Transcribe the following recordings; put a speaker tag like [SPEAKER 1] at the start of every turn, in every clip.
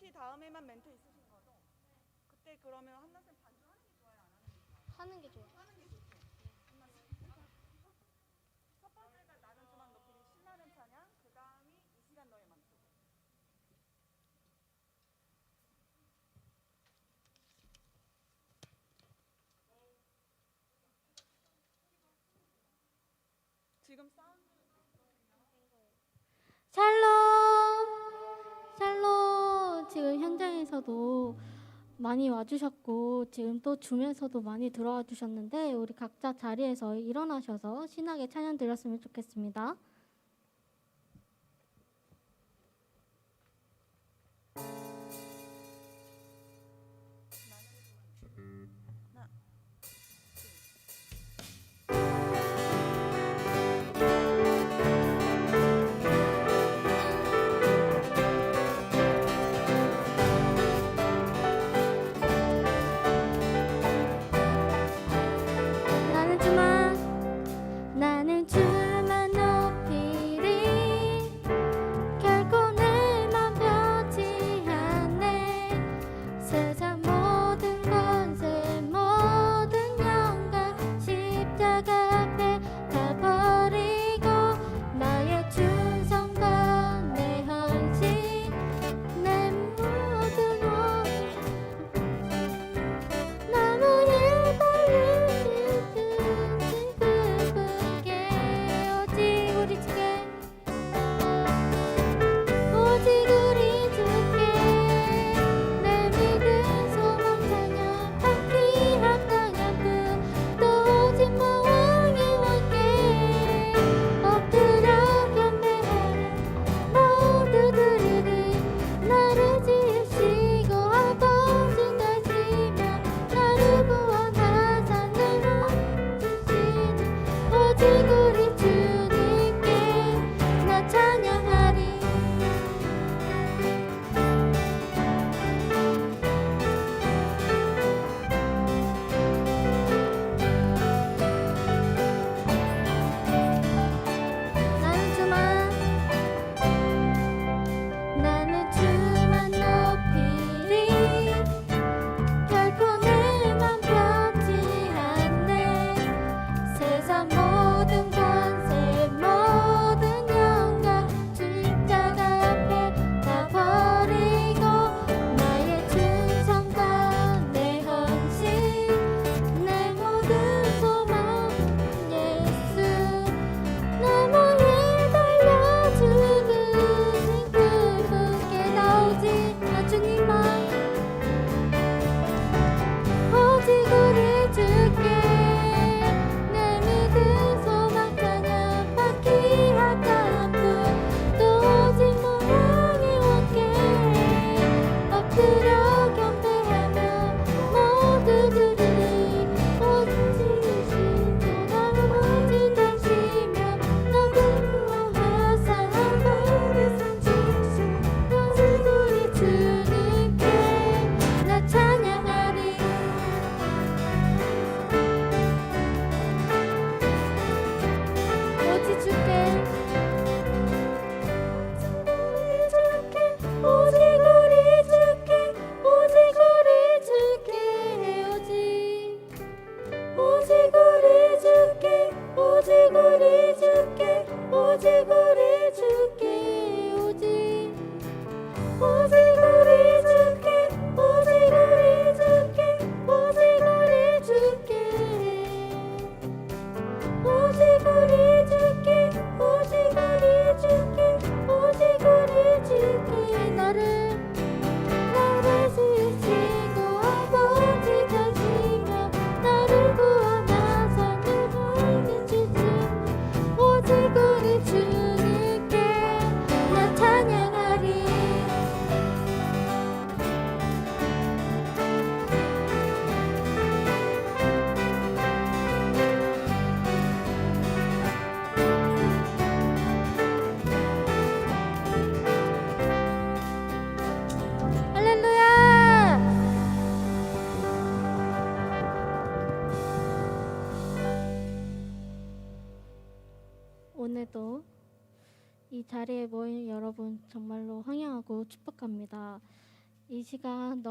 [SPEAKER 1] 멘티 다음에만 멘트 있으신 거죠? 그때 그러면 한나쌤 반주하는 게 좋아요? 안 하는 게 좋아요?
[SPEAKER 2] 하는 게 좋아요.
[SPEAKER 1] 하는 게 좋죠. 첫 번째가 나는 주만 높이는 신나는 찬양, 그 다음이 이 시간 너의 맘속. 지금 사운드
[SPEAKER 2] 샬롬! 샬롬! 지금 현장에서도 많이 와주셨고 지금 또 줌에서도 많이 들어와 주셨는데 우리 각자 자리에서 일어나셔서 신나게 찬양 드렸으면 좋겠습니다. 나는 주만 높이리 결코 내 맘 변치 않네 세상 모든 권세 모든 영광 십자가 앞에 다 버리고 나의 충성과 내 헌신 내 모든 나무에 달린 오직 우리 주께 오직 우리 주께 내 믿음 소망 찬양 받기 합당한 또 오직 왕의 왕께 엎드려 경배하는 모두 들으리 나를 지으시고 아버지 되시며 나를 구원하사 늘 주시는 오직 우리 주님께 나 찬양하리 나는 주만 높이리 결코 내 맘 변치 않네 세상 모든 권세 모든 영광 십자가 앞에 다 버리고 나의 충성과 내 헌신 내 모든 소망 예수 나무에 달려 죽으신 그분께 나오지 주님만 오직 우리 주께 내 믿음 소망 찬양 받기 합당한 또 오직 왕의 왕께 엎드려 경배하며 모두 들으리 오직 주시고 나머지 되시며 너를 구원하사 한번에 주신 오직 우리 주님께 나 찬양하리 오직 주께 오직 우리 주께 오직 우리 주께 오직 우리 주께 오직 우리 주께 오직 우리 주께 오직 우리 주께 오직 우리 주께 오직 우리 주께 오직 우리 주께 오직 우리 주께 오직 우리 주께 나를 지으시고 아버지 되시며 나를 구원하사 늘 주신 오직 우리 주님께 나 찬양하리 할렐루야 오늘도 이 자리에 모인 여러분 정말로 환영하고 축복합니다. 이 시간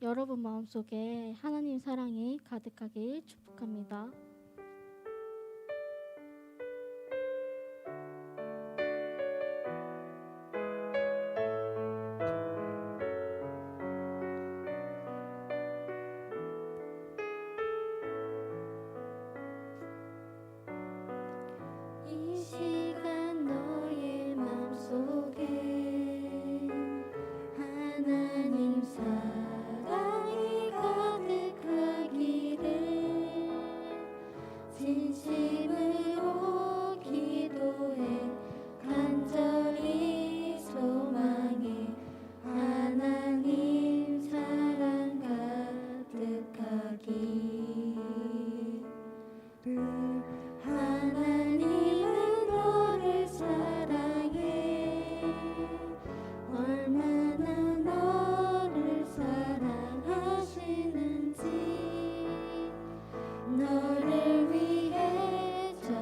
[SPEAKER 2] 여러분 마음속에 하나님 사랑이 가득하길 축복합니다. 이 시간 너의 마음속에 하나님 사랑이 가득하기를 진심으로 기도해 간절히 소망해 하나님 사랑 가득하기를 하나님은 너를 사랑해 얼마나 너를 사랑하시는지 너를 위해 저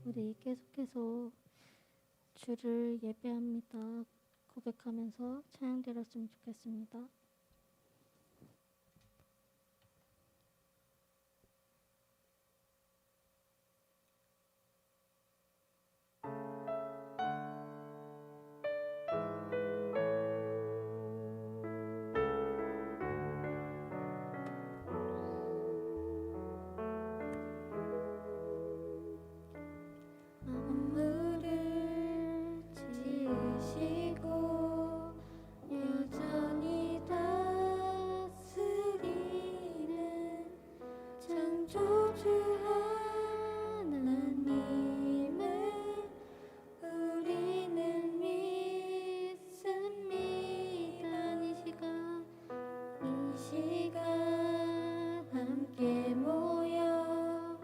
[SPEAKER 2] 우리 계속해서 주를 예배합니다. 고백하면서 찬양 드렸으면 좋겠습니다.
[SPEAKER 3] 만물을 지으시고 여전히 다스리는 창조주 하나님을 우리는 믿습니다. 이 시간 함께 모여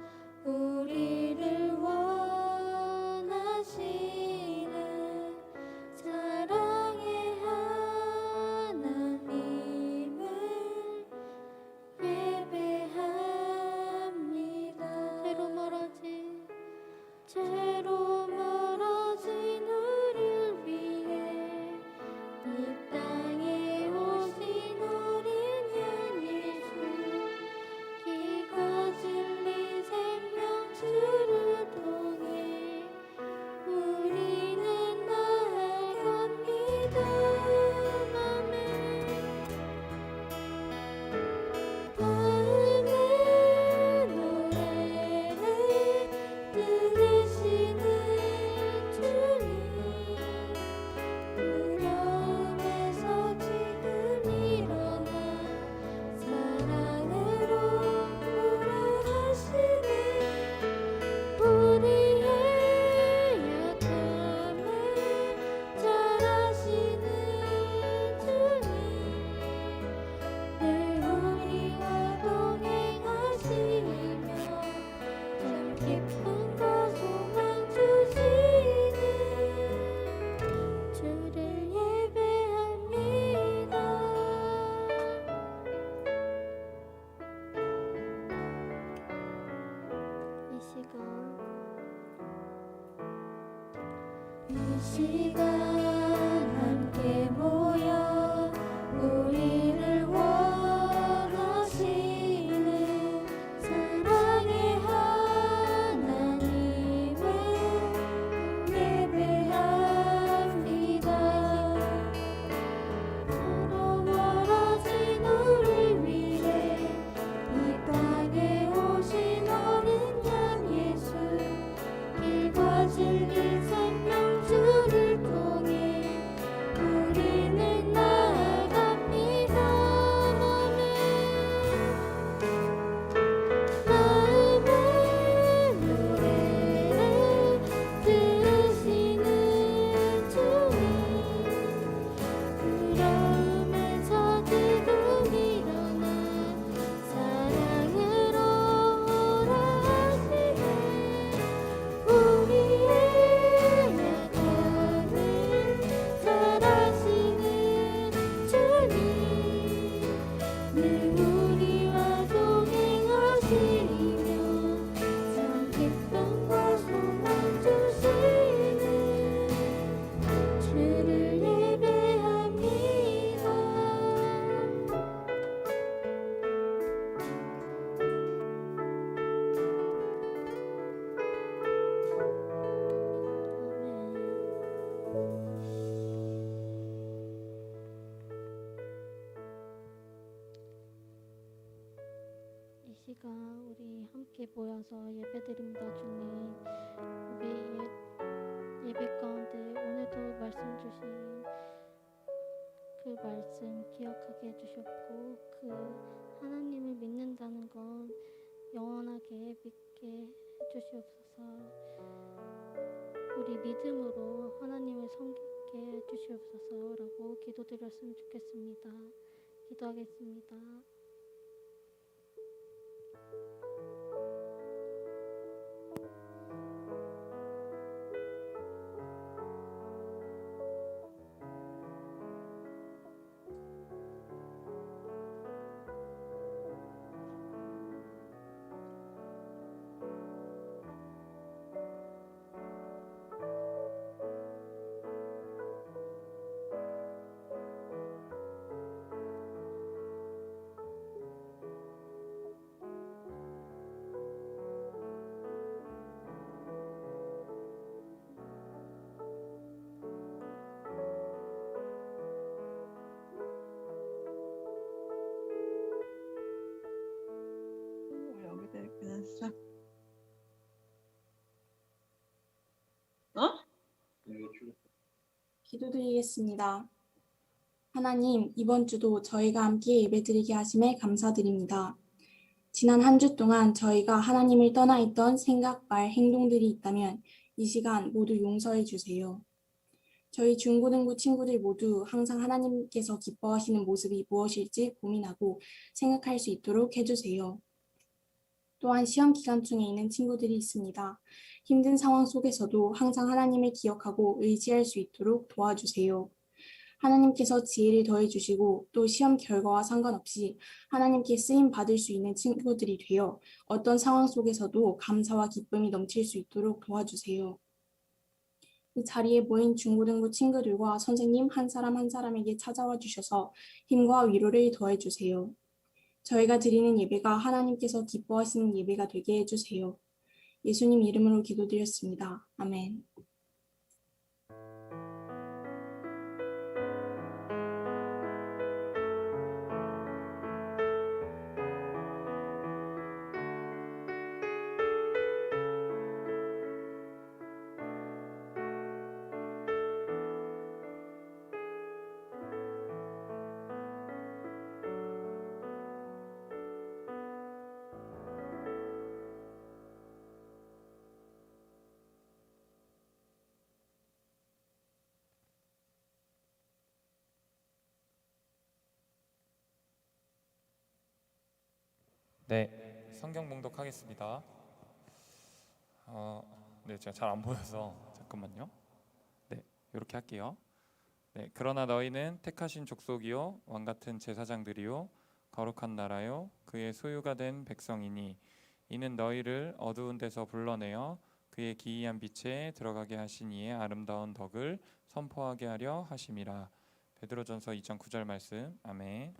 [SPEAKER 3] 우리를 원하시는 사랑의 하나님을 예배합니다. 죄로 멀어진 우리를 위해 이 땅에 오신 어린 양 예수, 길과 진리 생명 주를 통해 우리는 나아갑니다. 마음의 노래를 들으시는 주님, 두려움에서 지금 일어나 사랑으로 몰아가시네. 우리의 약함을 잘 아시는 주님, 늘 우리와 동행하시며 참 기쁨과 소망 주시는 주를 예배합니다. 이 시간 함께 모여 우리를 원하시는 사랑의 하나님을 예배합니다. 서로 멀어진 우리를 위해 이 땅에 오신 어린 양 예수, 길과 진리 생명 주를 통해 우리는 나아갑니다. 마음의 노래를 들으시는 주님, 두려움에서 지금 일어나 사랑으로 몰아가시네. 우리의 약함을 잘 아시는 주님, 늘 우리와 동행하시며 참 기쁨과 소망 주시는 주를 예배합니다.
[SPEAKER 2] 이 시간 우리 함께 모여서 예배드립니다. 주님, 우리 예배 가운데 오늘도 말씀 주신 그 말씀 기억하게 해주셨고, 그 하나님을 믿는다는 건 영원하게 믿게 해주시옵소서. 우리 믿음으로 하나님을 섬기게 해주시옵소서라고 기도드렸으면 좋겠습니다. 기도하겠습니다.
[SPEAKER 4] 기도드리겠습니다. 하나님, 이번 주도 저희가 함께 예배드리게 하심에 감사드립니다. 지난 한 주 동안 저희가 하나님을 떠나 있던 생각, 말, 행동들이 있다면 이 시간 모두 용서해 주세요. 저희 중고등부 친구들 모두 항상 하나님께서 기뻐하시는 모습이 무엇일지 고민하고 생각할 수 있도록 해주세요. 또한 시험 기간 중에 있는 친구들이 있습니다. 힘든 상황 속에서도 항상 하나님을 기억하고 의지할 수 있도록 도와주세요. 하나님께서 지혜를 더해주시고 또 시험 결과와 상관없이 하나님께 쓰임 받을 수 있는 친구들이 되어 어떤 상황 속에서도 감사와 기쁨이 넘칠 수 있도록 도와주세요. 이 자리에 모인 중고등부 친구들과 선생님 한 사람 한 사람에게 찾아와 주셔서 힘과 위로를 더해주세요. 저희가 드리는 예배가 하나님께서 기뻐하시는 예배가 되게 해주세요. 예수님 이름으로 기도드렸습니다. 아멘.
[SPEAKER 5] 네, 성경 봉독하겠습니다. 네, 제가 잘 안 보여서 잠깐만요. 네, 이렇게 할게요. 네, 그러나 너희는 택하신 족속이요 왕 같은 제사장들이요 거룩한 나라요 그의 소유가 된 백성이니 이는 너희를 어두운 데서 불러내어 그의 기이한 빛에 들어가게 하신 이의 아름다운 덕을 선포하게 하려 하심이라. 베드로전서 2장 9절 말씀. 아멘.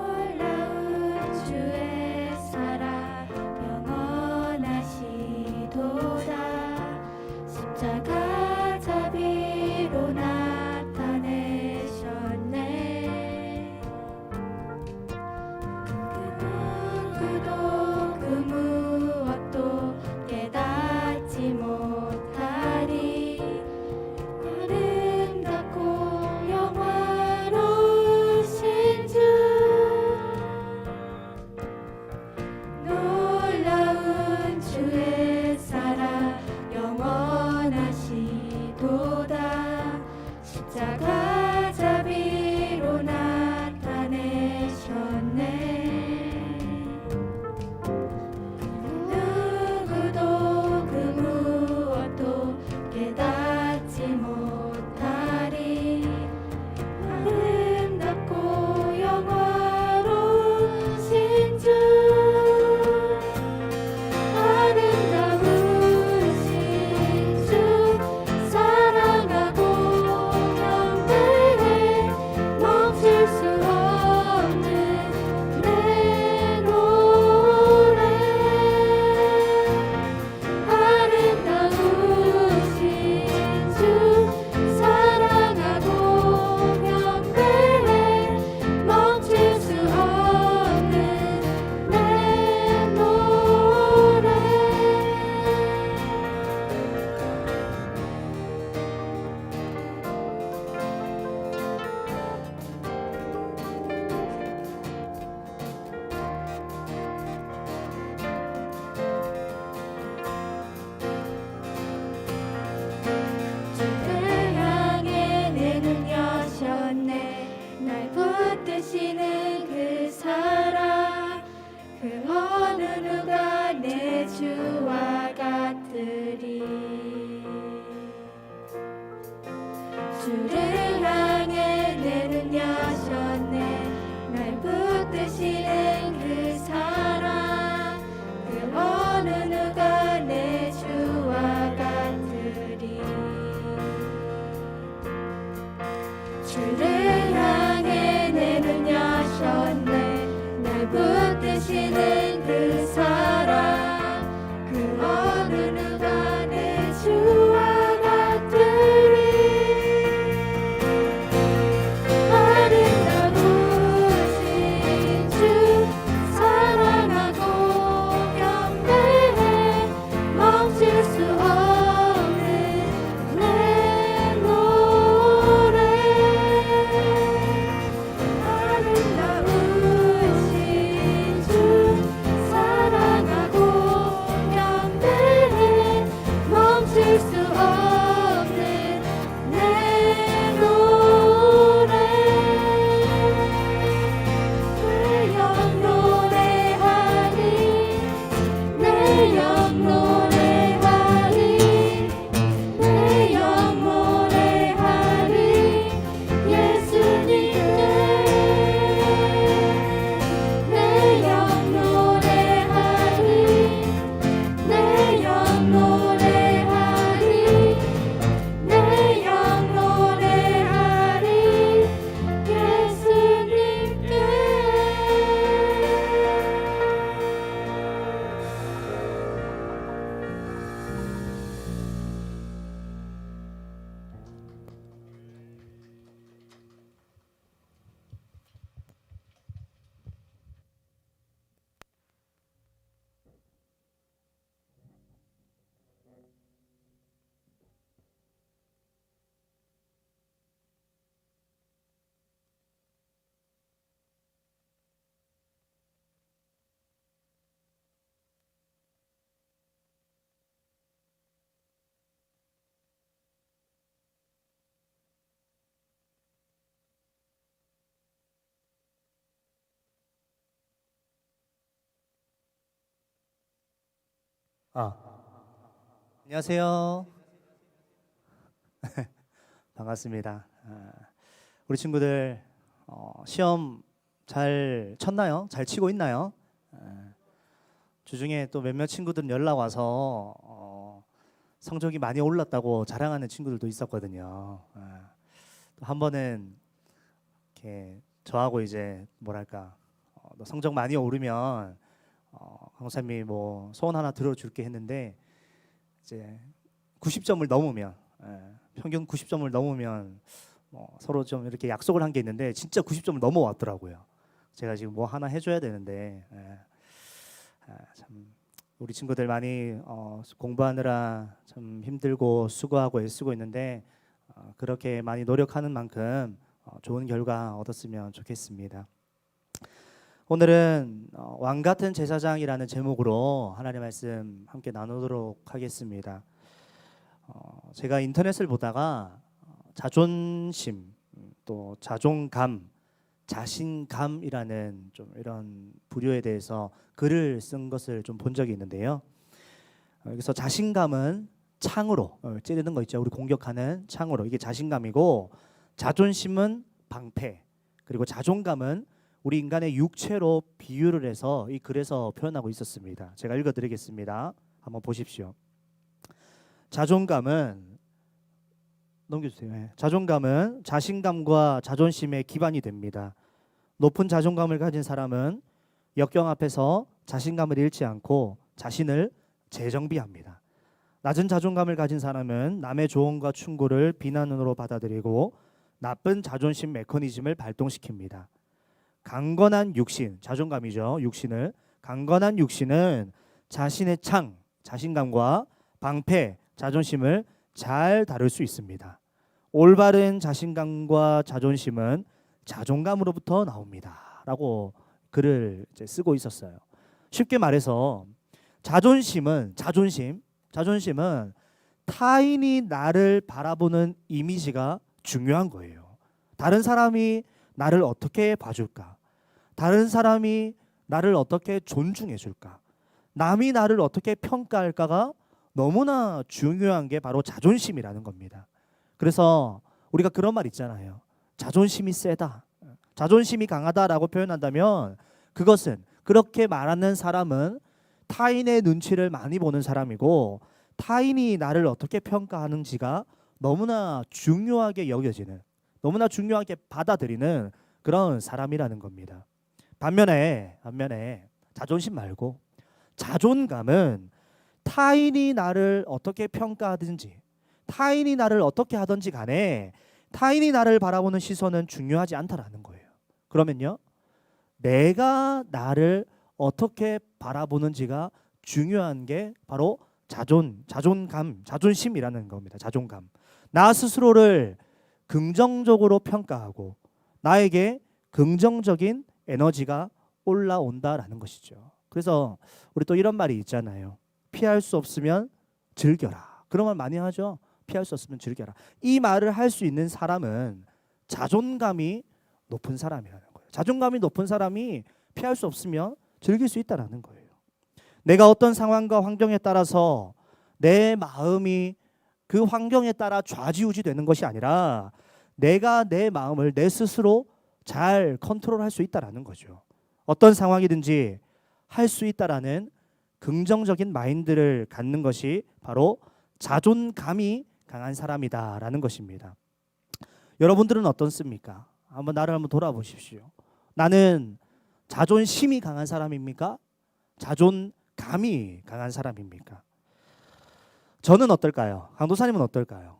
[SPEAKER 3] 놀라운 주의 사랑 영원하시도다. 십자가 자비로 나타내셨네. 그 누구도 그 무엇도 깨닫지 못하리. 아름답고 영화로우신 주, 놀라운 주의 사랑 영원하시도다. 십자가 자비로 나타내셨네. 누구도 그 무엇도 깨닫지 못하리. 아름답고 영화로우신 주, 아름다우신 주, 사랑하고 경배해. 멈출 수 없는 내 노래. 아름다우신 주, 사랑하고 경배해. 멈출 수 없는 내 노래. 주를 향해 내 눈 여셨네. 날 붙드시는 그 사랑, 그 어느 누가 내 주와 같으리. 주를 향해 내 눈 여셨네. 날 붙드시는 그
[SPEAKER 6] 아, 안녕하세요. 반갑습니다. 우리 친구들 시험 잘 쳤나요? 잘 치고 있나요? 주중에 또 몇몇 친구들은 연락 와서 성적이 많이 올랐다고 자랑하는 친구들도 있었거든요. 또 한 번은 이렇게 저하고 이제 뭐랄까 너 성적 많이 오르면 강사님이 뭐 소원 하나 들어줄게 했는데 이제 90점을 넘으면 평균 90점을 넘으면 서로 좀 이렇게 약속을 한 게 있는데 진짜 90점을 넘어왔더라고요. 제가 지금 뭐 하나 해줘야 되는데 참 우리 친구들 많이 공부하느라 참 힘들고 수고하고 애쓰고 있는데 그렇게 많이 노력하는 만큼 좋은 결과 얻었으면 좋겠습니다. 오늘은 왕 같은 제사장이라는 제목으로 하나님의 말씀 함께 나누도록 하겠습니다. 제가 인터넷을 보다가 자존심, 또 자존감, 자신감이라는 좀 이런 부류에 대해서 글을 쓴 것을 좀 본 적이 있는데요. 여기서 자신감은 창으로 찌르는 거 있죠. 우리 공격하는 창으로, 이게 자신감이고, 자존심은 방패, 그리고 자존감은 우리 인간의 육체로 비유를 해서 이 글에서 표현하고 있었습니다. 제가 읽어드리겠습니다. 한번 보십시오. 자존감은 넘겨주세요. 자존감은 자신감과 자존심의 기반이 됩니다. 높은 자존감을 가진 사람은 역경 앞에서 자신감을 잃지 않고 자신을 재정비합니다. 낮은 자존감을 가진 사람은 남의 조언과 충고를 비난으로 받아들이고 나쁜 자존심 메커니즘을 발동시킵니다. 강건한 육신, 자존감이죠. 육신을 강건한 육신은 자신의 창, 자신감과 방패, 자존심을 잘 다룰 수 있습니다. 올바른 자신감과 자존심은 자존감으로부터 나옵니다. 라고 글을 이제 쓰고 있었어요. 쉽게 말해서 자존심은 타인이 나를 바라보는 이미지가 중요한 거예요. 다른 사람이 나를 어떻게 봐줄까? 다른 사람이 나를 어떻게 존중해 줄까? 남이 나를 어떻게 평가할까가 너무나 중요한 게 바로 자존심이라는 겁니다. 그래서 우리가 그런 말 있잖아요. 자존심이 세다, 자존심이 강하다라고 표현한다면 그것은, 그렇게 말하는 사람은 타인의 눈치를 많이 보는 사람이고 타인이 나를 어떻게 평가하는지가 너무나 중요하게 여겨지는, 너무나 중요하게 받아들이는 그런 사람이라는 겁니다. 반면에 자존심 말고 자존감은 타인이 나를 어떻게 평가하든지, 타인이 나를 어떻게 하든지 간에 타인이 나를 바라보는 시선은 중요하지 않다라는 거예요. 그러면요, 내가 나를 어떻게 바라보는지가 중요한 게 바로 자존감, 자존심이라는 겁니다. 자존감. 나 스스로를 긍정적으로 평가하고 나에게 긍정적인 에너지가 올라온다라는 것이죠. 그래서 우리 또 이런 말이 있잖아요. 피할 수 없으면 즐겨라. 그런 말 많이 하죠. 피할 수 없으면 즐겨라. 이 말을 할 수 있는 사람은 자존감이 높은 사람이라는 거예요. 자존감이 높은 사람이 피할 수 없으면 즐길 수 있다라는 거예요. 내가 어떤 상황과 환경에 따라서 내 마음이 그 환경에 따라 좌지우지 되는 것이 아니라 내가 내 마음을 내 스스로 잘 컨트롤할 수 있다라는 거죠. 어떤 상황이든지 할 수 있다라는 긍정적인 마인드를 갖는 것이 바로 자존감이 강한 사람이다라는 것입니다. 여러분들은 어떻습니까? 나를 한번 돌아보십시오. 나는 자존심이 강한 사람입니까? 자존감이 강한 사람입니까? 저는 어떨까요? 강도사님은 어떨까요?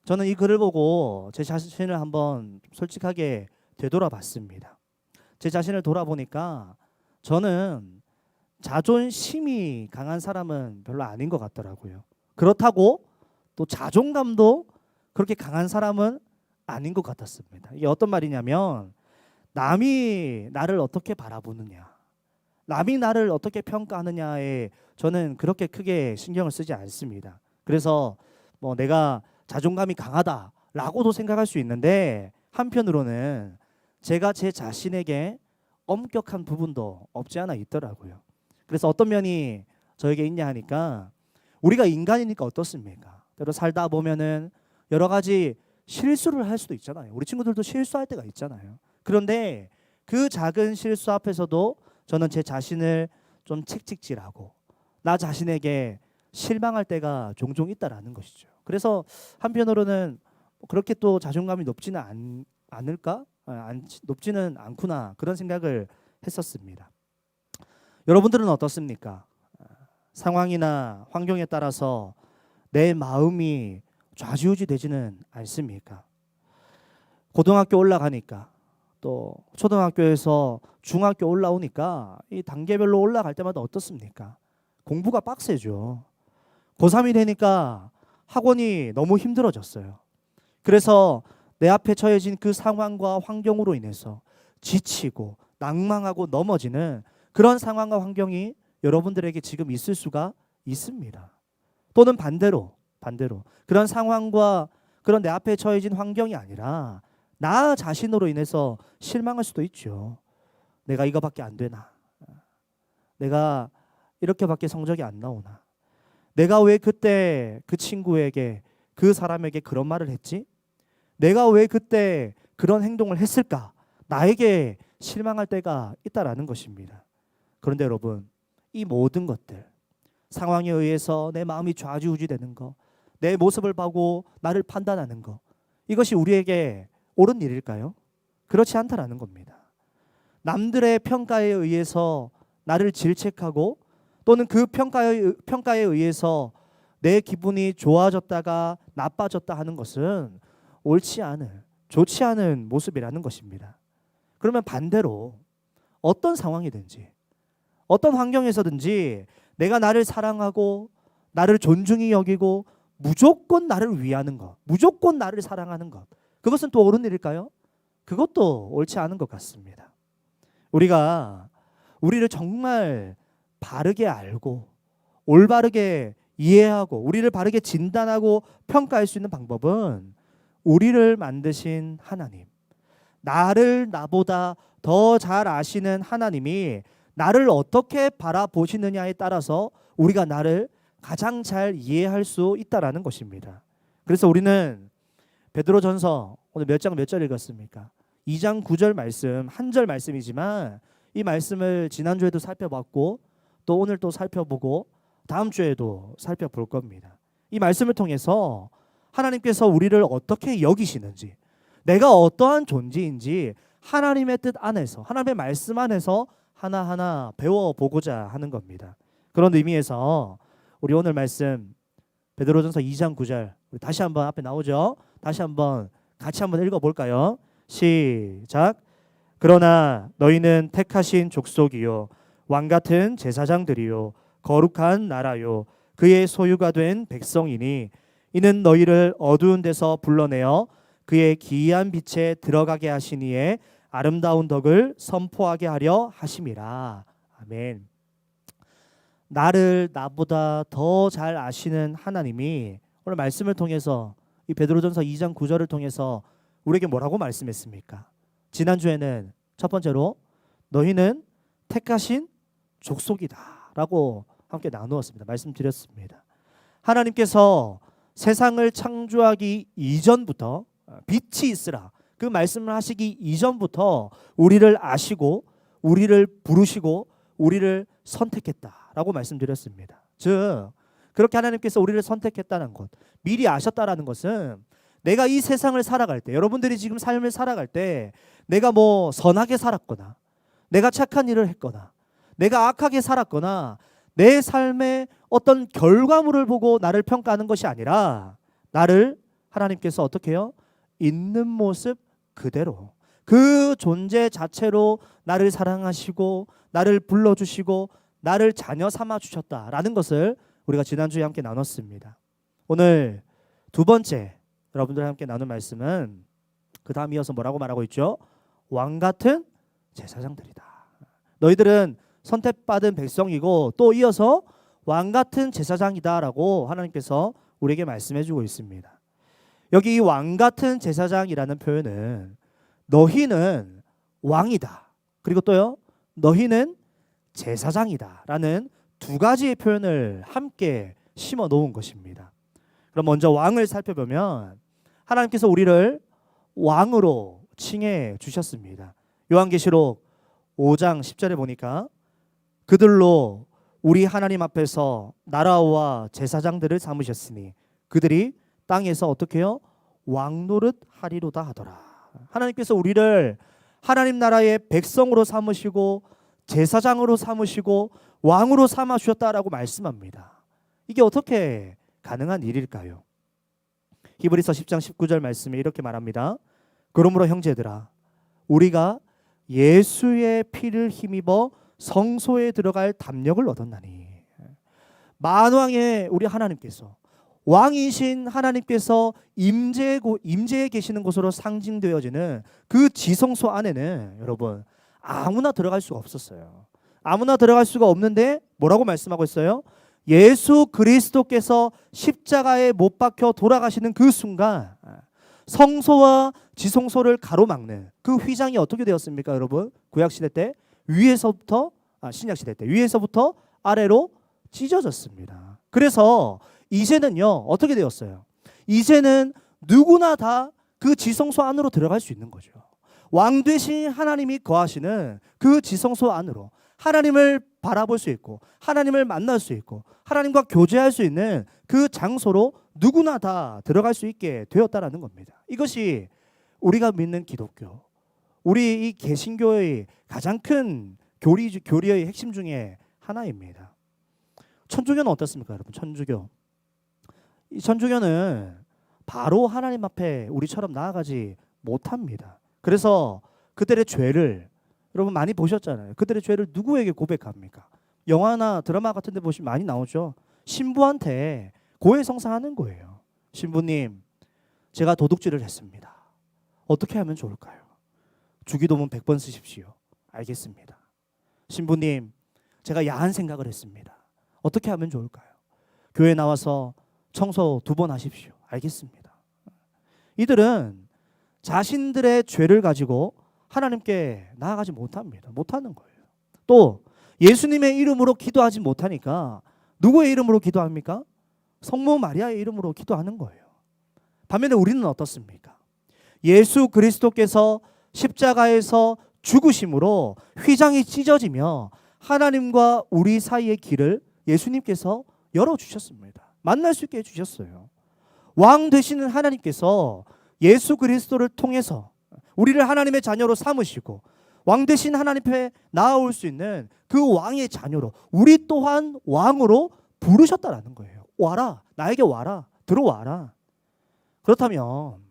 [SPEAKER 6] 저는 이 글을 보고 제 자신을 한번 솔직하게 되돌아봤습니다. 제 자신을 돌아보니까 저는 자존심이 강한 사람은 별로 아닌 것 같더라고요. 그렇다고 또 자존감도 그렇게 강한 사람은 아닌 것 같았습니다. 이게 어떤 말이냐면 남이 나를 어떻게 바라보느냐, 남이 나를 어떻게 평가하느냐에 저는 그렇게 크게 신경을 쓰지 않습니다. 그래서 뭐 내가 자존감이 강하다라고도 생각할 수 있는데 한편으로는 제가 제 자신에게 엄격한 부분도 없지 않아 있더라고요. 그래서 어떤 면이 저에게 있냐 하니까 우리가 인간이니까 어떻습니까? 때로 살다 보면은 여러 가지 실수를 할 수도 있잖아요. 우리 친구들도 실수할 때가 있잖아요. 그런데 그 작은 실수 앞에서도 저는 제 자신을 좀 칙칙질하고 나 자신에게 실망할 때가 종종 있다라는 것이죠. 그래서 한편으로는 그렇게 또 자존감이 높지는 않을까? 높지는 않구나 그런 생각을 했었습니다. 여러분들은 어떻습니까? 상황이나 환경에 따라서 내 마음이 좌지우지되지는 않습니까? 고등학교 올라가니까 또 초등학교에서 중학교 올라오니까 이 단계별로 올라갈 때마다 어떻습니까? 공부가 빡세죠. 고3이 되니까 학원이 너무 힘들어졌어요. 그래서 내 앞에 처해진 그 상황과 환경으로 인해서 지치고 낭망하고 넘어지는 그런 상황과 환경이 여러분들에게 지금 있을 수가 있습니다. 또는 반대로 그런 상황과 그런 내 앞에 처해진 환경이 아니라 나 자신으로 인해서 실망할 수도 있죠. 내가 이거밖에 안 되나? 내가 이렇게밖에 성적이 안 나오나? 내가 왜 그때 그 친구에게 그 사람에게 그런 말을 했지? 내가 왜 그때 그런 행동을 했을까? 나에게 실망할 때가 있다라는 것입니다. 그런데 여러분, 이 모든 것들, 상황에 의해서 내 마음이 좌지우지되는 거, 내 모습을 보고 나를 판단하는 거, 이것이 우리에게 옳은 일일까요? 그렇지 않다라는 겁니다. 남들의 평가에 의해서 나를 질책하고 또는 그 평가에 의해서 내 기분이 좋아졌다가 나빠졌다 하는 것은 옳지 않은, 좋지 않은 모습이라는 것입니다. 그러면 반대로 어떤 상황이든지 어떤 환경에서든지 내가 나를 사랑하고 나를 존중히 여기고 무조건 나를 위하는 것, 무조건 나를 사랑하는 것, 그것은 또 옳은 일일까요? 그것도 옳지 않은 것 같습니다. 우리가 우리를 정말 바르게 알고 올바르게 이해하고 우리를 바르게 진단하고 평가할 수 있는 방법은 우리를 만드신 하나님, 나를 나보다 더 잘 아시는 하나님이 나를 어떻게 바라보시느냐에 따라서 우리가 나를 가장 잘 이해할 수 있다라는 것입니다. 그래서 우리는 베드로전서 오늘 몇 장 몇 절 읽었습니까? 2장 9절 말씀, 한 절 말씀이지만 이 말씀을 지난주에도 살펴봤고 또 오늘 또 살펴보고 다음 주에도 살펴볼 겁니다. 이 말씀을 통해서 하나님께서 우리를 어떻게 여기시는지, 내가 어떠한 존재인지 하나님의 뜻 안에서, 하나님의 말씀 안에서 하나하나 배워보고자 하는 겁니다. 그런 의미에서 우리 오늘 말씀 베드로전서 2장 9절 우리 다시 한번 앞에 나오죠? 다시 한번 같이 한번 읽어볼까요? 시작. 그러나 너희는 택하신 족속이요 왕같은 제사장들이요 거룩한 나라요 그의 소유가 된 백성이니 이는 너희를 어두운 데서 불러내어 그의 기이한 빛에 들어가게 하시니에 아름다운 덕을 선포하게 하려 하심이라. 아멘. 나를 나보다 더 잘 아시는 하나님이 오늘 말씀을 통해서 이 베드로전서 2장 9절을 통해서 우리에게 뭐라고 말씀했습니까? 지난주에는 첫 번째로 너희는 택하신 족속이다라고 함께 나누었습니다. 말씀드렸습니다. 하나님께서 세상을 창조하기 이전부터 빛이 있으라 그 말씀을 하시기 이전부터 우리를 아시고 우리를 부르시고 우리를 선택했다라고 말씀드렸습니다. 즉 그렇게 하나님께서 우리를 선택했다는 것, 미리 아셨다라는 것은 내가 이 세상을 살아갈 때, 여러분들이 지금 삶을 살아갈 때 내가 뭐 선하게 살았거나 내가 착한 일을 했거나 내가 악하게 살았거나 내 삶의 어떤 결과물을 보고 나를 평가하는 것이 아니라 나를 하나님께서 어떻게 해요? 있는 모습 그대로 그 존재 자체로 나를 사랑하시고 나를 불러주시고 나를 자녀 삼아 주셨다라는 것을 우리가 지난주에 함께 나눴습니다. 오늘 두 번째 여러분들과 함께 나눈 말씀은 그 다음 이어서 뭐라고 말하고 있죠? 왕같은 제사장들이다. 너희들은 선택받은 백성이고 또 이어서 왕같은 제사장이다라고 하나님께서 우리에게 말씀해주고 있습니다. 여기 이 왕같은 제사장이라는 표현은 너희는 왕이다. 그리고 또요 너희는 제사장이다 라는 두 가지의 표현을 함께 심어 놓은 것입니다. 그럼 먼저 왕을 살펴보면 하나님께서 우리를 왕으로 칭해 주셨습니다. 요한계시록 5장 10절에 보니까 그들로 우리 하나님 앞에서 나라와 제사장들을 삼으셨으니 그들이 땅에서 어떻게 해요? 왕노릇 하리로다 하더라. 하나님께서 우리를 하나님 나라의 백성으로 삼으시고 제사장으로 삼으시고 왕으로 삼아 주셨다라고 말씀합니다. 이게 어떻게 가능한 일일까요? 히브리서 10장 19절 말씀에 이렇게 말합니다. 그러므로 형제들아 우리가 예수의 피를 힘입어 성소에 들어갈 담력을 얻었나니. 만왕의 우리 하나님께서 왕이신 하나님께서 임재에 계시는 곳으로 상징되어지는 그 지성소 안에는 여러분 아무나 들어갈 수가 없었어요. 아무나 들어갈 수가 없는데 뭐라고 말씀하고 있어요? 예수 그리스도께서 십자가에 못 박혀 돌아가시는 그 순간 성소와 지성소를 가로막는 그 휘장이 어떻게 되었습니까, 여러분? 구약시대 때 위에서부터 신약시대 때 위에서부터 아래로 찢어졌습니다. 그래서 이제는요 어떻게 되었어요? 이제는 누구나 다 그 지성소 안으로 들어갈 수 있는 거죠. 왕 되신 하나님이 거하시는 그 지성소 안으로 하나님을 바라볼 수 있고 하나님을 만날 수 있고 하나님과 교제할 수 있는 그 장소로 누구나 다 들어갈 수 있게 되었다라는 겁니다. 이것이 우리가 믿는 기독교, 우리 이 개신교의 가장 큰 교리의 핵심 중에 하나입니다. 천주교는 어떻습니까, 여러분? 천주교. 이 천주교는 바로 하나님 앞에 우리처럼 나아가지 못합니다. 그래서 그들의 죄를 여러분 많이 보셨잖아요. 그들의 죄를 누구에게 고백합니까? 영화나 드라마 같은 데 보시면 많이 나오죠. 신부한테 고해성사하는 거예요. 신부님, 제가 도둑질을 했습니다. 어떻게 하면 좋을까요? 주기도문 100번 쓰십시오. 알겠습니다. 신부님, 제가 야한 생각을 했습니다. 어떻게 하면 좋을까요? 교회 나와서 청소 2번 하십시오. 알겠습니다. 이들은 자신들의 죄를 가지고 하나님께 나아가지 못합니다. 못하는 거예요. 또 예수님의 이름으로 기도하지 못하니까 누구의 이름으로 기도합니까? 성모 마리아의 이름으로 기도하는 거예요. 반면에 우리는 어떻습니까? 예수 그리스도께서 십자가에서 죽으심으로 휘장이 찢어지며 하나님과 우리 사이의 길을 예수님께서 열어주셨습니다. 만날 수 있게 해주셨어요. 왕 되시는 하나님께서 예수 그리스도를 통해서 우리를 하나님의 자녀로 삼으시고 왕 되신 하나님 앞에 나아올 수 있는 그 왕의 자녀로 우리 또한 왕으로 부르셨다라는 거예요. 와라, 나에게 와라, 들어와라. 그렇다면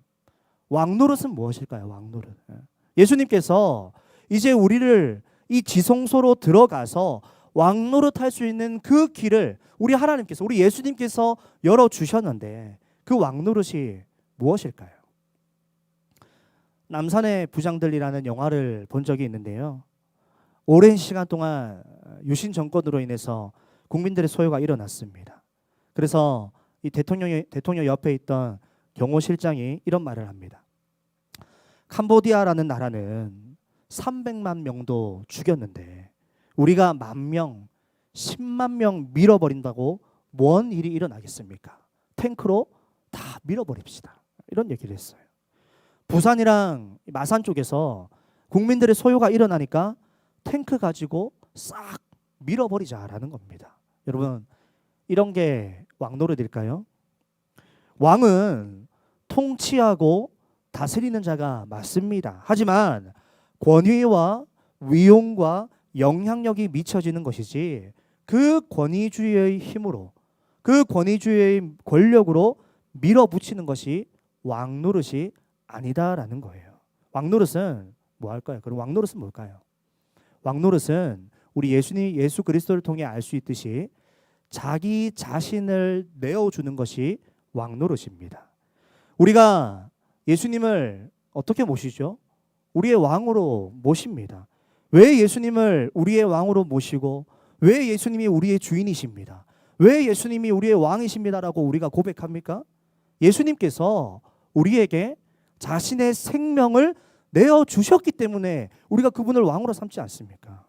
[SPEAKER 6] 왕노릇은 무엇일까요? 왕노릇. 예수님께서 이제 우리를 이 지성소로 들어가서 왕노릇 할 수 있는 그 길을 우리 하나님께서, 우리 예수님께서 열어주셨는데 그 왕노릇이 무엇일까요? 남산의 부장들이라는 영화를 본 적이 있는데요. 오랜 시간 동안 유신 정권으로 인해서 국민들의 소요가 일어났습니다. 그래서 이 대통령 옆에 있던 경호실장이 이런 말을 합니다. 캄보디아라는 나라는 300만 명도 죽였는데 우리가 10,000명, 10만 명 밀어버린다고 뭔 일이 일어나겠습니까? 탱크로 다 밀어버립시다. 이런 얘기를 했어요. 부산이랑 마산 쪽에서 국민들의 소요가 일어나니까 탱크 가지고 싹 밀어버리자라는 겁니다. 여러분, 이런 게 왕노릇일까요? 왕은 통치하고 다스리는 자가 맞습니다. 하지만 권위와 위용과 영향력이 미쳐지는 것이지 그 권위주의의 힘으로, 그 권위주의의 권력으로 밀어붙이는 것이 왕노릇이 아니다라는 거예요. 왕노릇은 뭐 할까요? 그럼 왕노릇은 뭘까요? 왕노릇은 우리 예수 그리스도를 통해 알 수 있듯이 자기 자신을 내어주는 것이 왕노릇입니다. 우리가 예수님을 어떻게 모시죠? 우리의 왕으로 모십니다. 왜 예수님을 우리의 왕으로 모시고 왜 예수님이 우리의 주인이십니다. 왜 예수님이 우리의 왕이십니다라고 우리가 고백합니까? 예수님께서 우리에게 자신의 생명을 내어주셨기 때문에 우리가 그분을 왕으로 삼지 않습니까?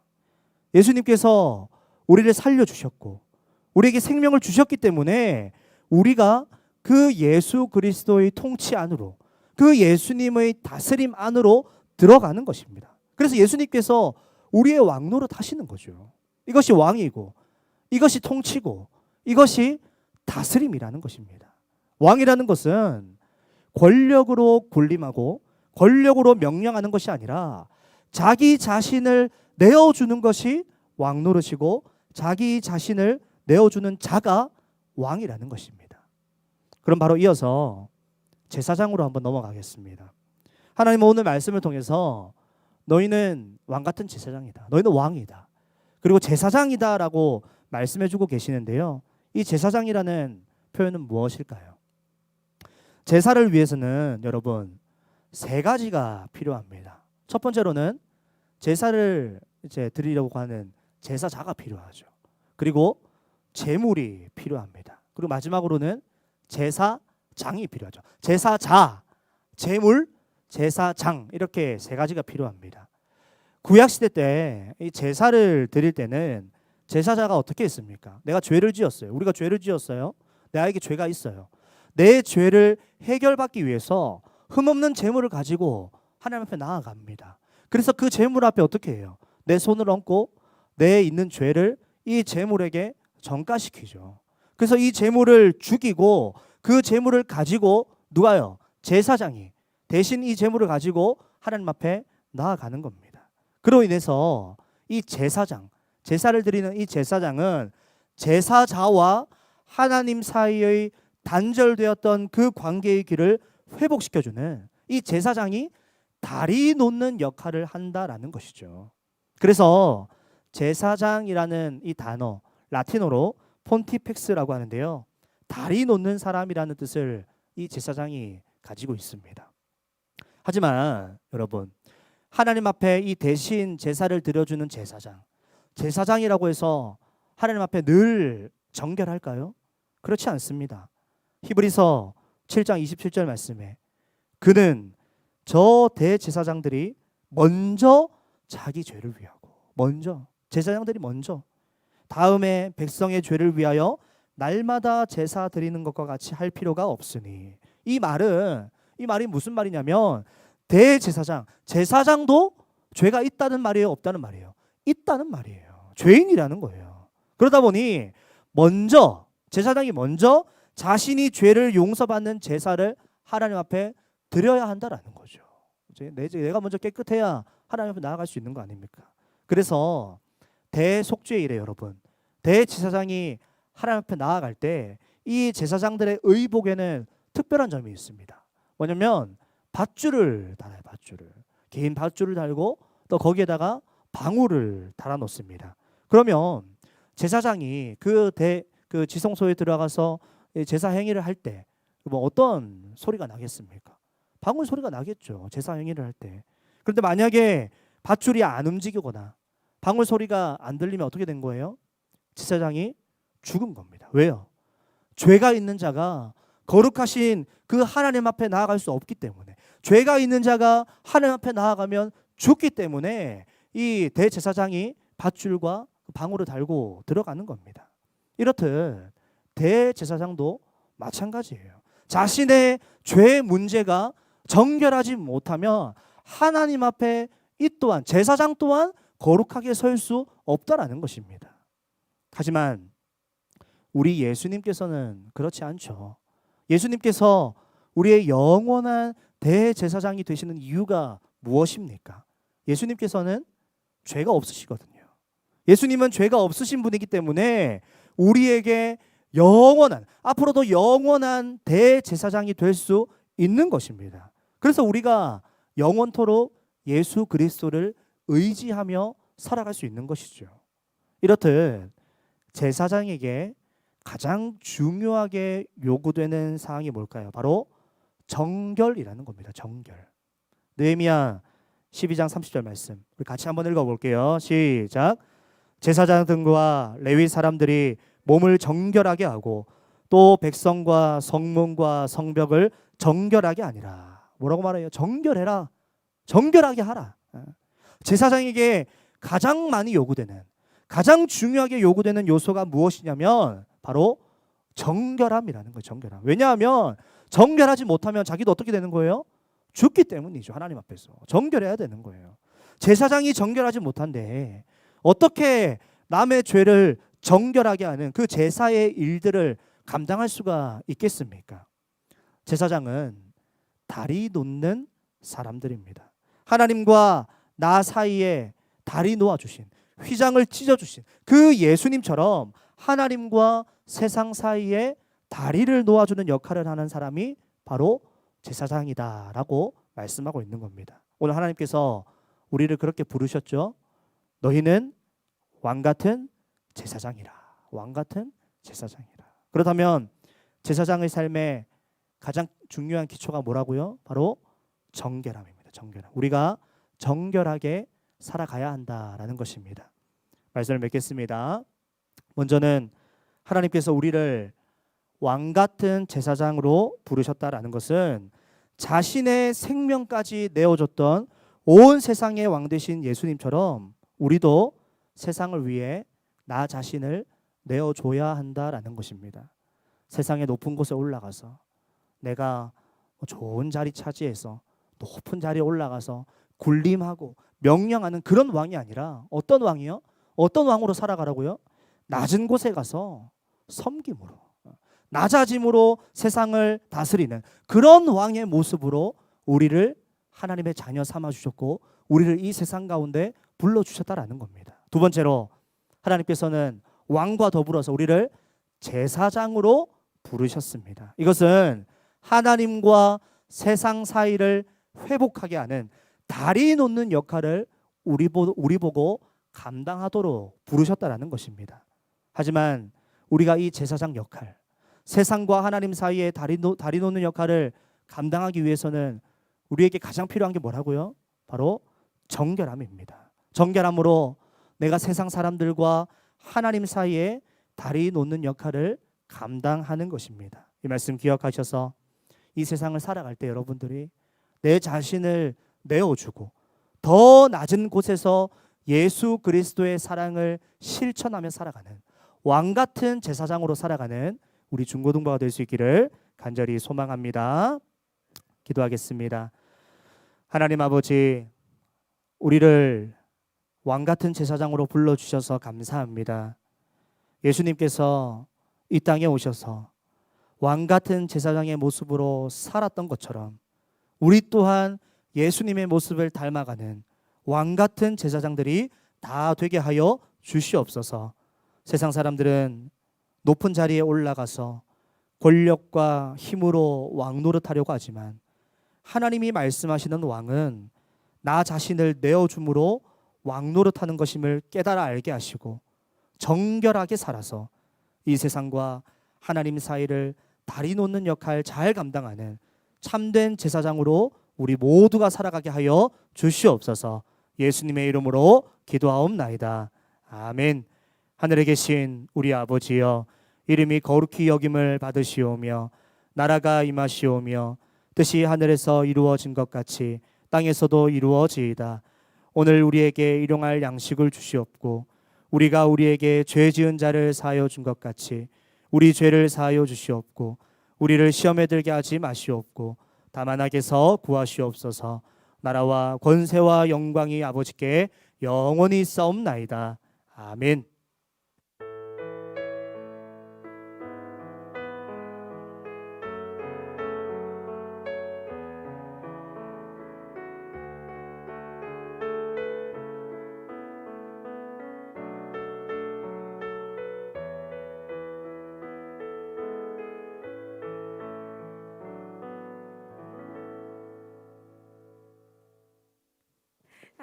[SPEAKER 6] 예수님께서 우리를 살려주셨고 우리에게 생명을 주셨기 때문에 우리가 그 예수 그리스도의 통치 안으로, 그 예수님의 다스림 안으로 들어가는 것입니다. 그래서 예수님께서 우리의 왕노릇 하시는 거죠. 이것이 왕이고 이것이 통치고 이것이 다스림이라는 것입니다. 왕이라는 것은 권력으로 군림하고 권력으로 명령하는 것이 아니라 자기 자신을 내어주는 것이 왕노릇이고 자기 자신을 내어주는 자가 왕이라는 것입니다. 그럼 바로 이어서 제사장으로 한번 넘어가겠습니다. 하나님은 오늘 말씀을 통해서 너희는 왕같은 제사장이다. 너희는 왕이다. 그리고 제사장이다라고 말씀해주고 계시는데요. 이 제사장이라는 표현은 무엇일까요? 제사를 위해서는 여러분 세 가지가 필요합니다. 첫 번째로는 제사를 이제 드리려고 하는 제사자가 필요하죠. 그리고 제물이 필요합니다. 그리고 마지막으로는 제사장이 필요하죠. 제사자, 제물, 제사장 이렇게 세 가지가 필요합니다. 구약 시대 때 이 제사를 드릴 때는 제사자가 어떻게 했습니까? 내가 죄를 지었어요. 우리가 죄를 지었어요. 나에게 죄가 있어요. 내 죄를 해결받기 위해서 흠없는 제물을 가지고 하나님 앞에 나아갑니다. 그래서 그 제물 앞에 어떻게 해요? 내 손을 얹고 내 있는 죄를 이 제물에게 전가시키죠. 그래서 이 제물을 죽이고 그 제물을 가지고 누가요? 제사장이 대신 이 제물을 가지고 하나님 앞에 나아가는 겁니다. 그로 인해서 이 제사장, 제사를 드리는 이 제사장은 제사자와 하나님 사이의 단절되었던 그 관계의 길을 회복시켜주는 이 제사장이 다리 놓는 역할을 한다라는 것이죠. 그래서 제사장이라는 이 단어 라틴어로 폰티펙스라고 하는데요. 다리 놓는 사람이라는 뜻을 이 제사장이 가지고 있습니다. 하지만 여러분 하나님 앞에 이 대신 제사를 드려주는 제사장, 제사장이라고 해서 하나님 앞에 늘 정결할까요? 그렇지 않습니다. 히브리서 7장 27절 말씀에 그는 저 대제사장들이 먼저 자기 죄를 위하고 먼저 제사장들이 먼저 다음에 백성의 죄를 위하여 날마다 제사 드리는 것과 같이 할 필요가 없으니 이 말이 무슨 말이냐면 대제사장, 제사장도 죄가 있다는 말이에요, 없다는 말이에요? 있다는 말이에요. 죄인이라는 거예요. 그러다 보니 먼저 제사장이 먼저 자신이 죄를 용서받는 제사를 하나님 앞에 드려야 한다라는 거죠. 내가 먼저 깨끗해야 하나님 앞에 나아갈 수 있는 거 아닙니까? 그래서 대속죄일에 여러분 대제사장이 하나님 앞에 나아갈 때 이 제사장들의 의복에는 특별한 점이 있습니다. 뭐냐면 밧줄을 달아요. 밧줄을 긴 밧줄을 달고 또 거기에다가 방울을 달아 놓습니다. 그러면 제사장이 그 지성소에 들어가서 제사 행위를 할 때 뭐 어떤 소리가 나겠습니까? 방울 소리가 나겠죠. 제사 행위를 할 때. 그런데 만약에 밧줄이 안 움직이거나 방울 소리가 안 들리면 어떻게 된 거예요? 제사장이 죽은 겁니다. 왜요? 죄가 있는 자가 거룩하신 그 하나님 앞에 나아갈 수 없기 때문에, 죄가 있는 자가 하나님 앞에 나아가면 죽기 때문에 이 대제사장이 밧줄과 방울을 달고 들어가는 겁니다. 이렇듯 대제사장도 마찬가지예요. 자신의 죄 문제가 정결하지 못하면 하나님 앞에 이 또한 제사장 또한 거룩하게 설 수 없다라는 것입니다. 하지만 우리 예수님께서는 그렇지 않죠. 예수님께서 우리의 영원한 대제사장이 되시는 이유가 무엇입니까? 예수님께서는 죄가 없으시거든요. 예수님은 죄가 없으신 분이기 때문에 우리에게 영원한, 앞으로도 영원한 대제사장이 될 수 있는 것입니다. 그래서 우리가 영원토록 예수 그리스도를 의지하며 살아갈 수 있는 것이죠. 이렇듯 제사장에게 가장 중요하게 요구되는 사항이 뭘까요? 바로 정결이라는 겁니다. 정결. 느헤미야 12장 30절 말씀 우리 같이 한번 읽어볼게요. 시작. 제사장 등과 레위 사람들이 몸을 정결하게 하고 또 백성과 성문과 성벽을 정결하게 하니라. 뭐라고 말해요? 정결해라. 정결하게 하라. 제사장에게 가장 많이 요구되는, 가장 중요하게 요구되는 요소가 무엇이냐면 바로 정결함이라는 거예요. 정결함. 왜냐하면 정결하지 못하면 자기도 어떻게 되는 거예요? 죽기 때문이죠. 하나님 앞에서 정결해야 되는 거예요. 제사장이 정결하지 못한데 어떻게 남의 죄를 정결하게 하는 그 제사의 일들을 감당할 수가 있겠습니까? 제사장은 다리 놓는 사람들입니다. 하나님과 나 사이에 다리 놓아주신, 휘장을 찢어주신 그 예수님처럼 하나님과 세상 사이에 다리를 놓아주는 역할을 하는 사람이 바로 제사장이다라고 말씀하고 있는 겁니다. 오늘 하나님께서 우리를 그렇게 부르셨죠. 너희는 왕같은 제사장이라. 왕같은 제사장이라. 그렇다면 제사장의 삶에 가장 중요한 기초가 뭐라고요? 바로 정결함입니다. 정결함. 우리가 정결하게 살아가야 한다라는 것입니다. 말씀을 맺겠습니다. 먼저는 하나님께서 우리를 왕 같은 제사장으로 부르셨다라는 것은 자신의 생명까지 내어줬던 온 세상의 왕 되신 예수님처럼 우리도 세상을 위해 나 자신을 내어줘야 한다라는 것입니다. 세상의 높은 곳에 올라가서 내가 좋은 자리 차지해서 높은 자리에 올라가서 군림하고 명령하는 그런 왕이 아니라 어떤 왕이요? 어떤 왕으로 살아가라고요? 낮은 곳에 가서 섬김으로, 낮아짐으로 세상을 다스리는 그런 왕의 모습으로 우리를 하나님의 자녀 삼아 주셨고 우리를 이 세상 가운데 불러 주셨다라는 겁니다. 두 번째로 하나님께서는 왕과 더불어서 우리를 제사장으로 부르셨습니다. 이것은 하나님과 세상 사이를 회복하게 하는 다리 놓는 역할을 우리 보고 감당하도록 부르셨다라는 것입니다. 하지만 우리가 이 제사장 역할, 세상과 하나님 사이에 다리 놓는 역할을 감당하기 위해서는 우리에게 가장 필요한 게 뭐라고요? 바로 정결함입니다. 정결함으로 내가 세상 사람들과 하나님 사이에 다리 놓는 역할을 감당하는 것입니다. 이 말씀 기억하셔서 이 세상을 살아갈 때 여러분들이 내 자신을 내어주고 더 낮은 곳에서 예수 그리스도의 사랑을 실천하며 살아가는 왕 같은 제사장으로 살아가는 우리 중고등부가 될 수 있기를 간절히 소망합니다. 기도하겠습니다. 하나님 아버지, 우리를 왕 같은 제사장으로 불러주셔서 감사합니다. 예수님께서 이 땅에 오셔서 왕 같은 제사장의 모습으로 살았던 것처럼 우리 또한 예수님의 모습을 닮아가는 왕 같은 제사장들이 다 되게 하여 주시옵소서. 세상 사람들은 높은 자리에 올라가서 권력과 힘으로 왕 노릇하려고 하지만 하나님이 말씀하시는 왕은 나 자신을 내어줌으로 왕 노릇하는 것임을 깨달아 알게 하시고 정결하게 살아서 이 세상과 하나님 사이를 다리 놓는 역할 잘 감당하는 참된 제사장으로 우리 모두가 살아가게 하여 주시옵소서. 예수님의 이름으로 기도하옵나이다. 아멘. 하늘에 계신 우리 아버지여, 이름이 거룩히 여김을 받으시오며 나라가 임하시오며 뜻이 하늘에서 이루어진 것 같이 땅에서도 이루어지이다. 오늘 우리에게 일용할 양식을 주시옵고 우리가 우리에게 죄 지은 자를 사하여 준 것 같이 우리 죄를 사하여 주시옵고 우리를 시험에 들게 하지 마시옵고 다만 악에서 구하시옵소서. 나라와 권세와 영광이 아버지께 영원히 있사옵나이다. 아멘.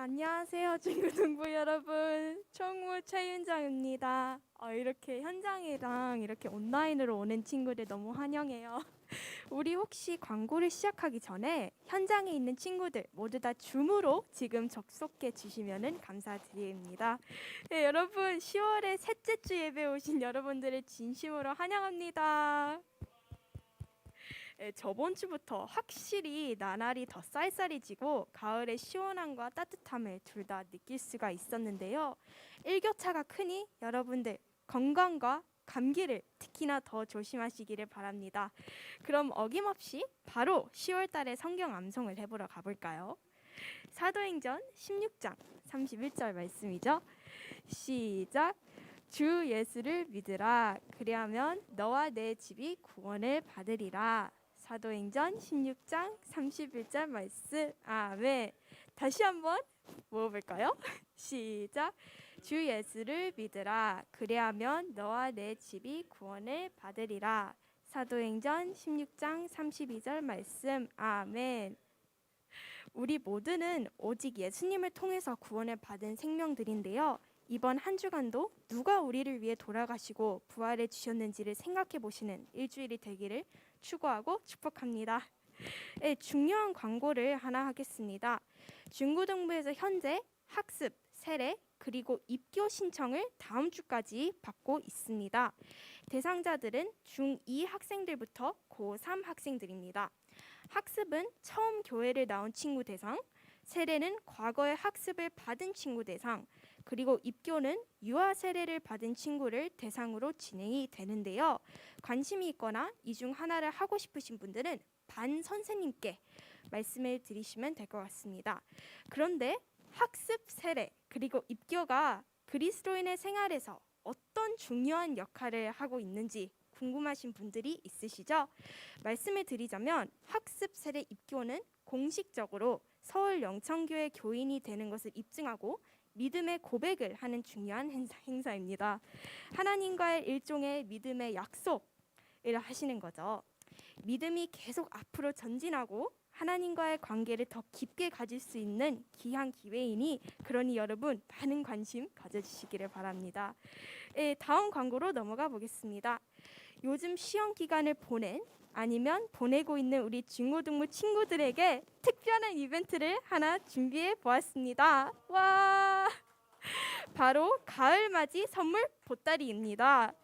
[SPEAKER 3] 안녕하세요, 중고등부 여러분. 총무 최윤정입니다. 이렇게 현장이랑 이렇게 온라인으로 오는 친구들 너무 환영해요. 우리 혹시 광고를 시작하기 전에 현장에 있는 친구들 모두 다 줌으로 지금 접속해 주시면 감사드립니다. 네, 여러분 10월의 셋째 주 예배 오신 여러분들을 진심으로 환영합니다. 저번 주부터 확실히 나날이 더 쌀쌀해지고 가을의 시원함과 따뜻함을 둘 다 느낄 수가 있었는데요. 일교차가 크니 여러분들 건강과 감기를 특히나 더 조심하시기를 바랍니다. 그럼 어김없이 바로 10월 달에 성경 암송을 해보러 가볼까요? 사도행전 16장 31절 말씀이죠. 시작. 주 예수를 믿으라. 그리하면 너와 내 집이 구원을 받으리라. 사도행전 16장 31절 말씀. 아멘. 다시 한번 모아볼까요? 시작. 주 예수를 믿으라. 그리하면 너와 내 집이 구원을 받으리라. 사도행전 16장 32절 말씀. 아멘. 우리 모두는 오직 예수님을 통해서 구원을 받은 생명들인데요. 이번 한 주간도 누가 우리를 위해 돌아가시고 부활해 주셨는지를 생각해 보시는 일주일이 되기를 추구하고 축복합니다. 네, 중요한 광고를 하나 하겠습니다. 중고등부에서 현재 학습, 세례, 그리고 입교 신청을 다음 주까지 받고 있습니다. 대상자들은 중2 학생들부터 고3 학생들입니다. 학습은 처음 교회를 나온 친구 대상, 세례는 과거에 학습을 받은 친구 대상, 그리고 입교는 유아 세례를 받은 친구를 대상으로 진행이 되는데요. 관심이 있거나 이 중 하나를 하고 싶으신 분들은 반 선생님께 말씀을 드리시면 될 것 같습니다. 그런데 학습, 세례, 그리고 입교가 그리스도인의 생활에서 어떤 중요한 역할을 하고 있는지 궁금하신 분들이 있으시죠? 말씀을 드리자면 학습, 세례, 입교는 공식적으로 서울 영천교회 교인이 되는 것을 입증하고 믿음의 고백을 하는 중요한 행사입니다. 하나님과의 일종의 믿음의 약속을 하시는 거죠. 믿음이 계속 앞으로 전진하고 하나님과의 관계를 더 깊게 가질 수 있는 귀한 기회이니 그러니 여러분 많은 관심 가져주시기를 바랍니다. 다음 광고로 넘어가 보겠습니다. 요즘 시험 기간을 보낸 아니면 보내고 있는 우리 중고등부 친구들에게 특별한 이벤트를 하나 준비해 보았습니다. 와, 바로 가을맞이 선물 보따리입니다.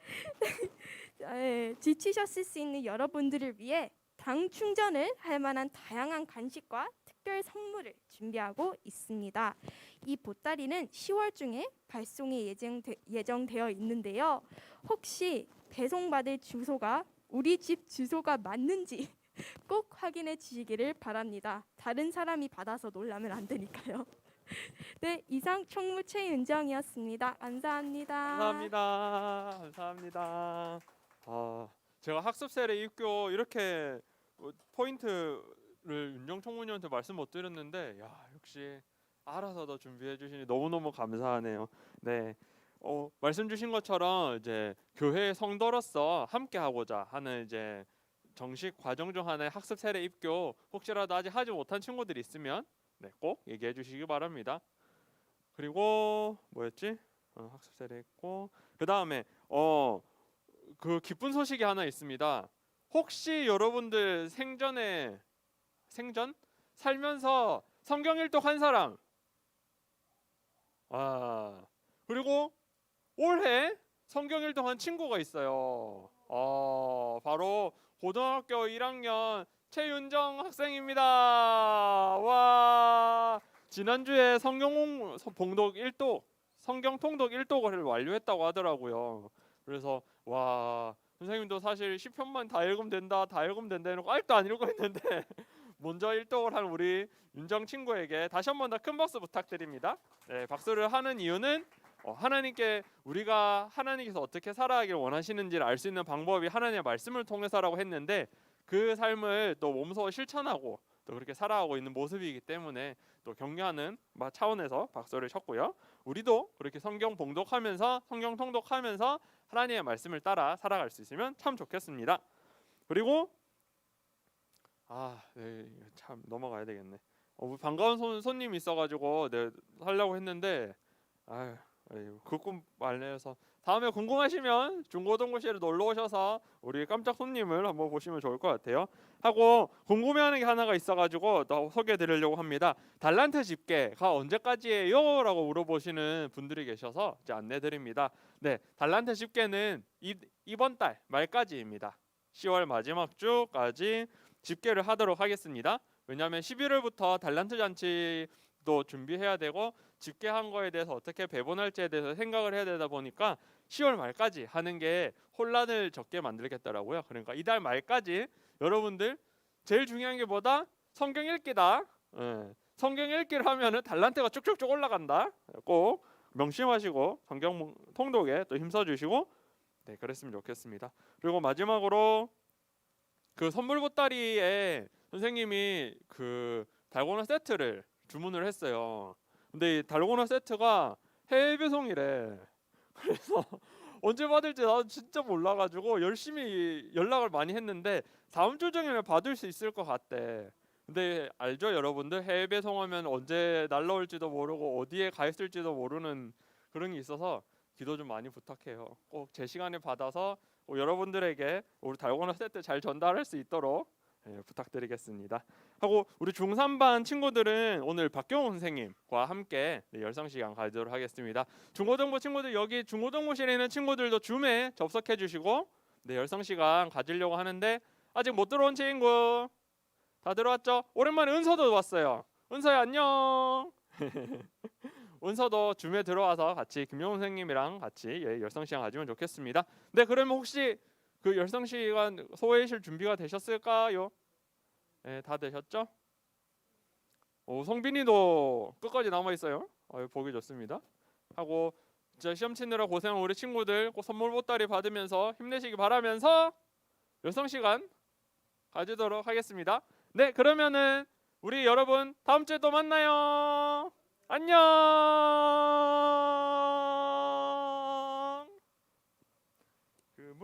[SPEAKER 3] 지치셨을 수 있는 여러분들을 위해 당 충전을 할 만한 다양한 간식과 특별 선물을 준비하고 있습니다. 이 보따리는 10월 중에 발송이 예정되어 있는데요. 혹시 배송받을 주소가 우리 집 주소가 맞는지 꼭 확인해 주시기를 바랍니다. 다른 사람이 받아서 놀라면 안 되니까요. 네, 이상 총무 최윤정이었습니다. 감사합니다.
[SPEAKER 7] 감사합니다. 감사합니다. 제가 학습 세례 입교 이렇게 포인트를 윤정 총무님한테 말씀 못 드렸는데 역시 알아서 더 준비해 주시니 너무너무 감사하네요. 네. 말씀 주신 것처럼 이제 교회 성도로서 함께 하고자 하는 이제 정식 과정 중 하나의 학습 세례 입교 혹시라도 아직 하지 못한 친구들이 있으면 꼭 얘기해 주시기 바랍니다. 그리고 뭐였지? 학습 세례 있고 그 다음에 그 기쁜 소식이 하나 있습니다. 혹시 여러분들 생전 살면서 성경 일독 한 사람 그리고 올해 성경 일독한 친구가 있어요. 바로 고등학교 1학년 최윤정 학생입니다. 와, 지난주에 성경 봉독 1독, 성경 통독 1독을 완료했다고 하더라고요. 그래서 와, 선생님도 사실 시편만 다 읽으면 된다 해놓고 아직도 안 읽고 있는데 먼저 1독을 한 우리 윤정 친구에게 다시 한 번 더 큰 박수 부탁드립니다. 네, 박수를 하는 이유는 하나님께 우리가 하나님께서 어떻게 살아가길 원하시는지를 알 수 있는 방법이 하나님의 말씀을 통해서라고 했는데 그 삶을 또 몸소 실천하고 또 그렇게 살아가고 있는 모습이기 때문에 또 격려하는 차원에서 박수를 쳤고요. 우리도 그렇게 성경 봉독하면서 성경 통독하면서 하나님의 말씀을 따라 살아갈 수 있으면 참 좋겠습니다. 그리고 참 넘어가야 되겠네. 반가운 손님이 있어가지고 하려고 했는데 그 꿈 말려서 다음에 궁금하시면 중고등부실에 놀러 오셔서 우리 깜짝 손님을 한번 보시면 좋을 것 같아요. 하고 궁금해하는 게 하나가 있어가지고 더 소개해드리려고 합니다. 달란트 집계가 언제까지예요? 라고 물어보시는 분들이 계셔서 이제 안내드립니다. 네, 달란트 집계는 이번 달 말까지입니다. 10월 마지막 주까지 집계를 하도록 하겠습니다. 왜냐하면 11월부터 달란트 잔치도 준비해야 되고 집계한 거에 대해서 어떻게 배분할지에 대해서 생각을 해야 되다 보니까 10월 말까지 하는 게 혼란을 적게 만들겠더라고요. 그러니까 이달 말까지 여러분들 제일 중요한 게 뭐다? 성경 읽기다. 예. 성경 읽기를 하면은 달란트가 쭉쭉쭉 올라간다. 꼭 명심하시고 성경 통독에 또 힘써주시고 네 그랬으면 좋겠습니다. 그리고 마지막으로 그 선물 보따리에 선생님이 그 달고나 세트를 주문을 했어요. 근데 이 달고나 세트가 해외 배송이래. 그래서 언제 받을지 나도 진짜 몰라가지고 열심히 연락을 많이 했는데 다음 주 중에는 받을 수 있을 것 같대. 근데 알죠 여러분들 해외 배송하면 언제 날라올지도 모르고 어디에 가 있을지도 모르는 그런 게 있어서 기도 좀 많이 부탁해요. 꼭 제 시간에 받아서 여러분들에게 우리 달고나 세트 잘 전달할 수 있도록 부탁드리겠습니다. 하고 우리 중3반 친구들은 오늘 박경호 선생님과 함께 열성 시간 가지도록 하겠습니다. 중고등부 친구들 여기 중고등부실에 있는 친구들도 줌에 접속해 주시고 열성 시간 가지려고 하는데 아직 못 들어온 친구 다 들어왔죠? 오랜만에 은서도 왔어요. 은서야 안녕. 은서도 줌에 들어와서 같이 김용훈 선생님이랑 같이 열성 시간 가지면 좋겠습니다. 네, 그러면 혹시 그 열성 시간 소회실 준비가 되셨을까요? 네, 다 되셨죠? 성빈이도 끝까지 남아 있어요. 보기 좋습니다. 하고 진짜 시험 치느라 고생한 우리 친구들 꼭 선물 보따리 받으면서 힘내시기 바라면서 열성 시간 가지도록 하겠습니다. 네, 그러면은 우리 여러분 다음 주에 또 만나요. 안녕. 그